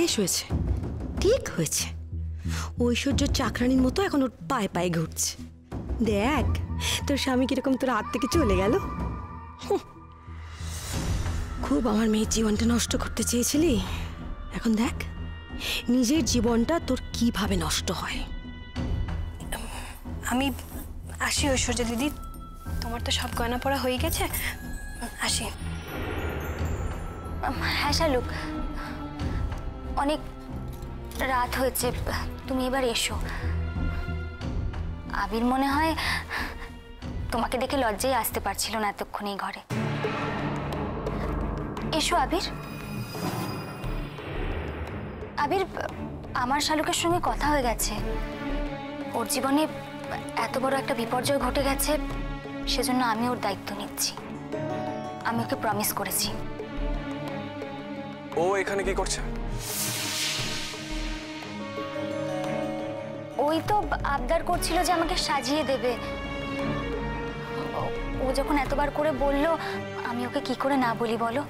বেশ হয়েছে, ঠিক হয়েছে। ঐশ্বর্যের চাকরানির মতো এখন ওর পায়ে পায়ে ঘুরছে। দেখ তোর স্বামী কিরকম তোর হাত থেকে চলে গেল। খুব আমার মেয়ের জীবনটা নষ্ট করতে চেয়েছিলি, এখন দেখ নিজের জীবনটা তোর কিভাবে নষ্ট হয়। আমি আসি ঐশ্বর্য দিদি, তোমার তো সব গয়না পড়া হয়ে গেছে, আসি। হ্যাঁ শালুক, অনেক রাত হয়েছে, তুমি এবার এসো। আবির মনে হয় তোমাকে দেখে লজ্জায় আসতে পারছিল না এতক্ষণ এই ঘরে। এসো আবির। আবির, আমার শালুকের সঙ্গে কথা হয়ে গেছে। ওর জীবনে এত বড় একটা বিপর্যয় ঘটে গেছে, সেজন্য আমি ওর দায়িত্ব নিচ্ছি। আমি ওকে প্রমিস করেছি। ও এখানে কি করছে? ওই তো আবদার করছিল যে আমাকে সাজিয়ে দেবে। ও যখন এতবার করে বলল, আমি ওকে কি করে না বলি বলো?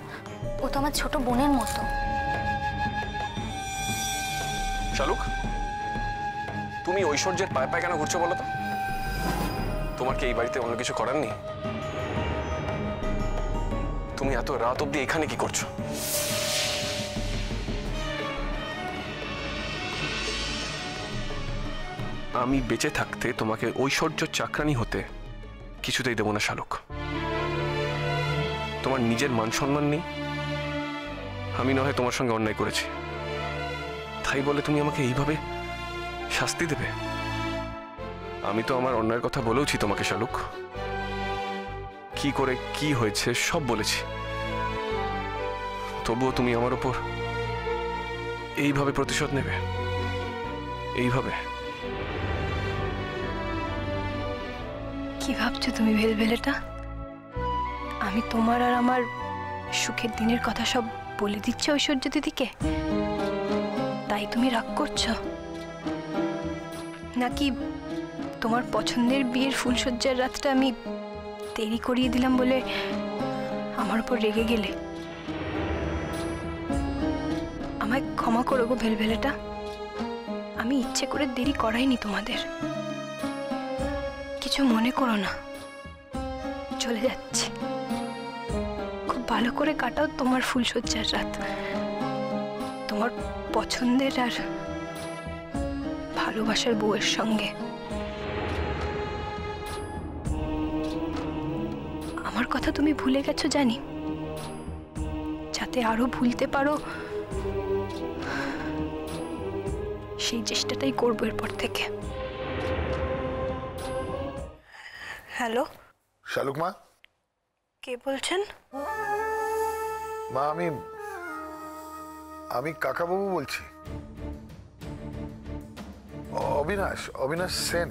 ও তো আমার ছোট বোনের মতো। শালুক, তুমি ঐশ্বর্যের পায়ে পায়ে কেন ঘুরছো বলো তো? তোমার কি এই বাড়িতে অন্য কিছু করার নেই? তুমি এত রাত অবধি এখানে কি করছো? আমি বেঁচে থাকতে তোমাকে ঐশ্বর্য চাকরানি হতে কিছুতেই দেব না শালুক। তোমার নিজের মান সম্মান নেই? আমি না হয় তোমার সঙ্গে অন্যায় করেছি, তাই বলে তুমি আমাকে এইভাবে শাস্তি দেবে? আমি তো আমার অন্যায়ের কথা বলেওছি তোমাকে শালুক, কি করে কি হয়েছে সব বলেছি। তবুও তুমি আমার উপর এইভাবে প্রতিশোধ নেবে? এইভাবে? কি ভাবছো তুমি ভেলভেলেটা? আমি তোমার আর আমার সুখের দিনের কথা সব বলে দিচ্ছ ঐশ্বর্য দিদিকে, তাই তুমি রাগ করছো? নাকি তোমার পছন্দের বিয়ের ফুলসজ্জার রাতটা আমি দেরি করিয়ে দিলাম বলে আমার উপর রেগে গেলে? আমায় ক্ষমা করো গো ভেলভেলেটা, আমি ইচ্ছে করে দেরি করাইনি তোমাদের। কিছু মনে করো না, চলে যাচ্ছি। খুব ভালো করে কাটাও তোমার ফুলসজ্জার রাত, তোমার পছন্দের আর ভালোবাসার বউয়ের সঙ্গে। আমার কথা তুমি ভুলে গেছো জানি, যাতে আরো ভুলতে পারো সেই চেষ্টাটাই করবো এরপর থেকে। হ্যালো শালুক মা? কে বলছেন? মা আমি কাকাবাবু বলছি। অবিনাশ সেন।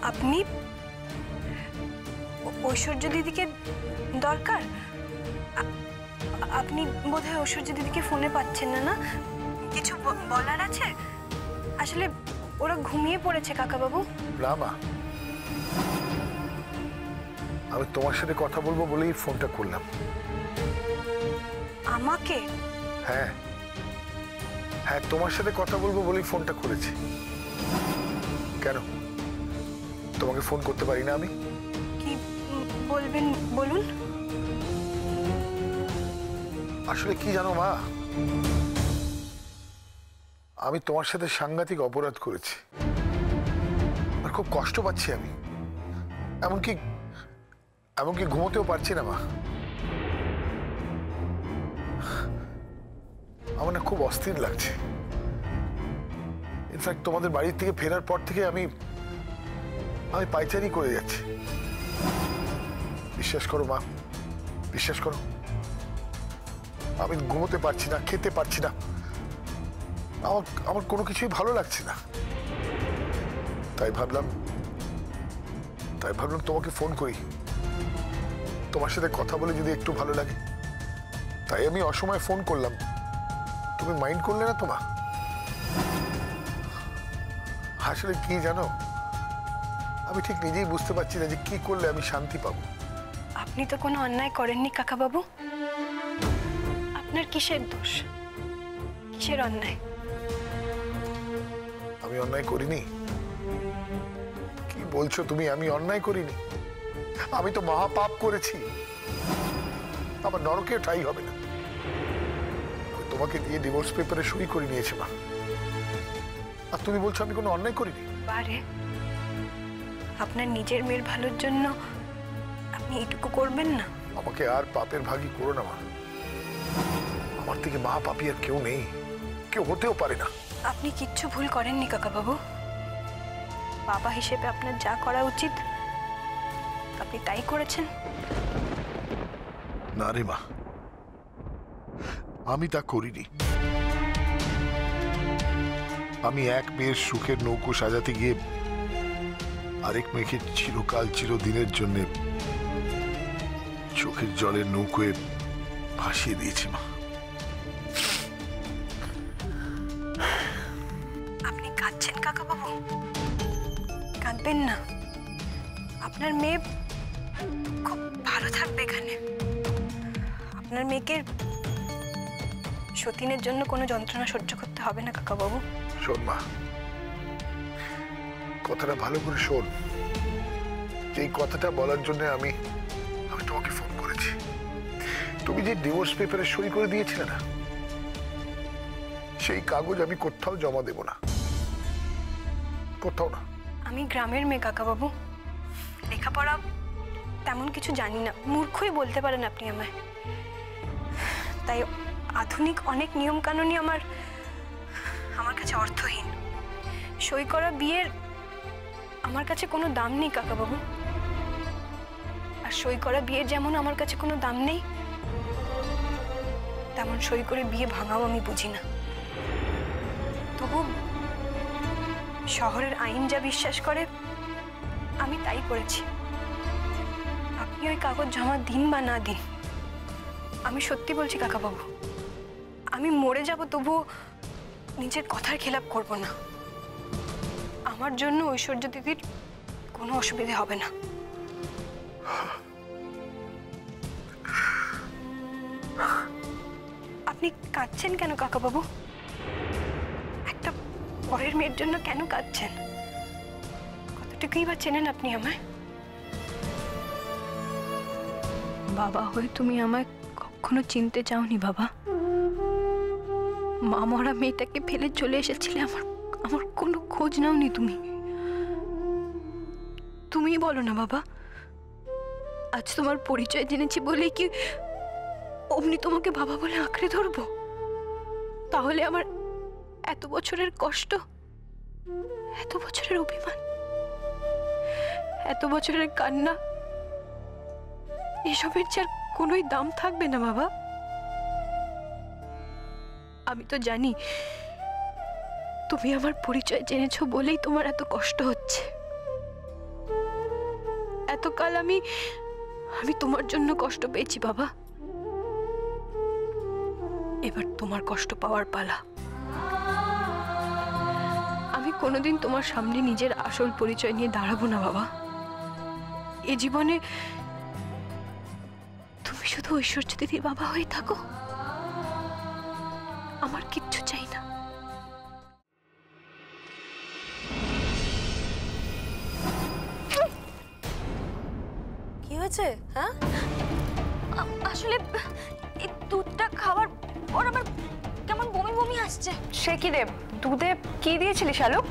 আপনি? ঐশ্বর্য দিদিকে দরকার? আপনি বোধহয় ঐশ্বর্য দিদিকে ফোনে পাচ্ছেন না, না? কিছু বলার আছে? আসলে ওরা ঘুমিয়ে পড়েছে কাকাবাবু। না মা, আমি তোমার সাথে কথা বলবো বলেই ফোনটা করলাম। আমাকে? হ্যাঁ, তোমার সাথে কথা বলবো বলেই ফোনটা করেছি। কেন, তোমাকে ফোন করতে পারি না আমি? কি বলবেন বলুন। আসলে কি জানো মা, আমি তোমার সাথে সাংঘাতিক অপরাধ করেছি আর খুব কষ্ট পাচ্ছি আমি। এমনকি ঘুমোতেও পারছি না মা। আমার না খুব অস্থির লাগছে। ইনফ্যাক্ট তোমাদের বাড়ির থেকে ফেরার পর থেকে আমি পায়চারি করে যাচ্ছি। বিশ্বাস করো মা, বিশ্বাস করো, আমি ঘুমোতে পারছি না, খেতে পারছি না, আমার কোনো কিছুই ভালো লাগছে না। তাই ভাবলাম তোমাকে ফোন করি, তোমার সাথে কথা বলে যদি একটু ভালো লাগে। তাই আমি অসময়ে ফোন করলাম, তুমি মাইন্ড করলে না তো মা? আসলে কি জানো, আমি ঠিক নিজেই বুঝতে পারছি না যে কি করলে আমি শান্তি পাবো। আপনি তো কোনো অন্যায় করেননি কাকাবাবু। আপনার কিসের দোষ, কিসের অন্যায়? আমি অন্যায় করিনি। কি বলছো তুমি? আমি অন্যায় করিনি। আমি তো মহাপাপ করেছি। আমার নরকে ঠাই হবে না। আমি তোমাকে দিয়ে ডিভোর্স পেপারে সই করে নিয়েছি মা, আর তুমি বলছো আমি কোনো অন্যায় করিনি। বারে আপনার নিজের মেয়ের ভালোর জন্য আপনি এটুকু করবেন না? আমাকে আর পাপের ভাগী করো না মা। আমার থেকে মহাপাপী আর কেউ নেই, কেউ হতেও পারে না। আপনি কিচ্ছু ভুল করেননি কাকাবাবু। বাবা হিসেবে আপনার যা করা উচিত আপনি তাই করেছেন। না রে মা, আমি তা করিনি। আমি এক মেয়ের সুখের নৌকো সাজাতে গিয়ে আরেক মেয়েকে চিরকাল চিরদিনের জন্য চোখের জলের নৌকোয় ভাসিয়ে দিয়েছি মা। আপনি কাঁদছেন কাকাবাবু? কাঁদবেন না, আপনার মেয়ে খুব ভালো থাকবে এখানে। আপনার মেয়েকে সতীনের জন্য কোনো যন্ত্রণা সহ্য করতে হবে না কাকাবাবু। শোন মা, কথাটা ভালো করে শোন। এই কথাটা বলার জন্য আমি তোমাকে ফোন করেছি। তুমি যে ডিভোর্স পেপারে সই করে দিয়েছিলে না, সেই কাগজ আমি কোথাও জমা দেব না, কোথাও না। আমি গ্রামের মেয়ে কাকাবাবু, লেখাপড়া তেমন কিছু জানি না, মূর্খই বলতে পারেন আপনি আমায়। তাই আধুনিক অনেক নিয়ম কানুনই আমার কাছে অর্থহীন। সই করা বিয়ের আমার কাছে কোনো দাম নেই কাকাবাবু। আর সই করা বিয়ের যেমন আমার কাছে কোনো দাম নেই, তেমন সই করে বিয়ে ভাঙাও আমি বুঝি না। তবু শহরের আইন যা বিশ্বাস করে আমি তাই করেছি। আপনি ওই কাগজ জমা দিন বা না দিন, আমি সত্যি বলছি কাকাবাবু, আমি মরে যাব তবুও নিজের কথার খেলাপ করব না। আমার জন্য ঐশ্বর্য দিদির কোনো অসুবিধে হবে না। আপনি কাঁদছেন কেন কাকাবাবু? একটা পরের মেয়ের জন্য কেন কাঁদছেন? কতটুকুই বা চেনেন আপনি আমায়? বাবা হয়ে তুমি আমায় কখনো চিনতে চাওনি বাবা। মা মরা মেয়েটাকে ফেলে চলে এসেছিলে, আমার কোনো খোঁজ নাওনি তুমি। তুমি বলো না বাবা, আজ তোমার পরিচয় জেনেছি বলেই কি অমনি তোমাকে বাবা বলে আঁকড়ে ধরবো? তাহলে আমার এত বছরের কষ্ট, এত বছরের অভিমান, এত বছরের কান্না, এসবের যে আর কোনোই দাম থাকবে না বাবা। আমি তো জানি তুমি আমার পরিচয় জেনেছো বলেই তোমার এত কষ্ট হচ্ছে। এতকাল আমি তোমার জন্য কষ্ট পেয়েছি বাবা, এবার তোমার কষ্ট পাওয়ার পালা। আমি কোনোদিন তোমার সামনে নিজের আসল পরিচয় নিয়ে দাঁড়াবো না বাবা। এ জীবনে তুমি শুধু ঐশ্বর্য দিদির বাবা হয়ে থাকো, আমার কিচ্ছু চাই না। কি হয়েছে? হ্যাঁ, আসলে এই দুধটা খাওয়ার পর আমার কেমন বমি বমি আসছে। সে কি রে, দুধে কি দিয়েছিলি শালুক?